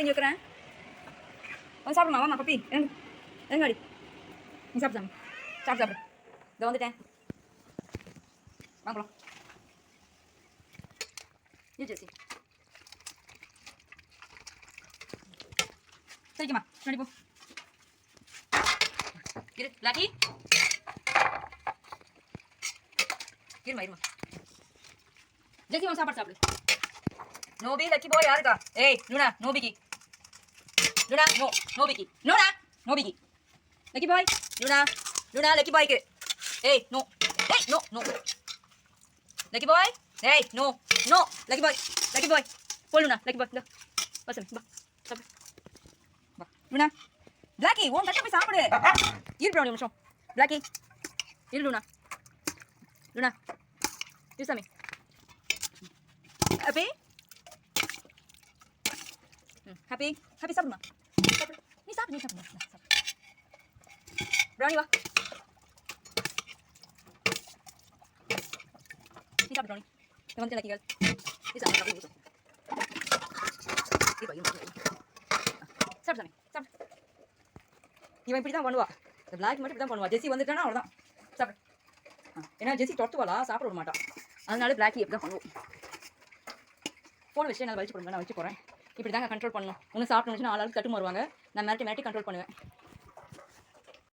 சாப்பாடு இங்கே வைக்கிறேன். வந்து சாப்பிடுமா வாமா பப்பி. எங்காடி நீ சாப்பிடு சாப்பிடு. இதை வந்துட்டேன். வாங்கலாம். ஜெசி சரிக்குமா முன்னாடி போ. இரு லாக்கி இருமா இருமா. ஜெசி அவன் சாப்பாடு சாப்பிடு. நோபி லக்கி போய் யாருக்கா? ஏய் லூனா நோபிக்கு. லூனா நோ நோபிக்கு. லூனா நோபிக்கு. லக்கி பாய் லூனா லூனா லக்கி பாய்க்கு. ஏய் நோ ஏய் நோ நோ லக்கி பாய். ஏய் நோ நோ லக்கி பாய் போல் லூனா லக்கி பாய். வா சாமி வா சாப்பிடு. வா லூனா பிளாக்கி உன் கட்ட போய் சாப்பிடு. இரு ப்ரோ நிமிஷம். பிளாக்கி இரு லூனா லூனா இரு சாமி. ஹாப்பி ஹாப்பி ஹாப்பி சாப்பிடுமா சாப்பிடு. நீ சாப்பிடு சாப்பிடு. ப்ரௌனி வா நீ சாப்பிடு ப்ரௌனி. வந்து லக்கிகள் நீ சாப்பிடு சாமி சாப்பிடு. இவன் இப்படி தான் பண்ணுவா. இந்த பிளாக் மட்டும் இப்படி தான் பண்ணுவா. ஜெஸி வந்துட்டானா அவ்வளோதான் சாப்பிடு. ஏன்னா ஜெஸி தொட்டுவாளா சாப்பிட விட மாட்டான். அதனால பிளாக்கி எப்படி தான் பண்ணுவோம். ஃபோன் வச்சு என்னால் வலிச்சு போடுங்க. நான் வச்சு போகிறேன். இப்படி தாங்க கண்ட்ரோல் பண்ணணும். ஒன்று சாப்பிட்டு ஆளாளுக்கு தட்டு வருவாங்க. நான் மிரட்டி கண்ட்ரோல் பண்ணுவேன்.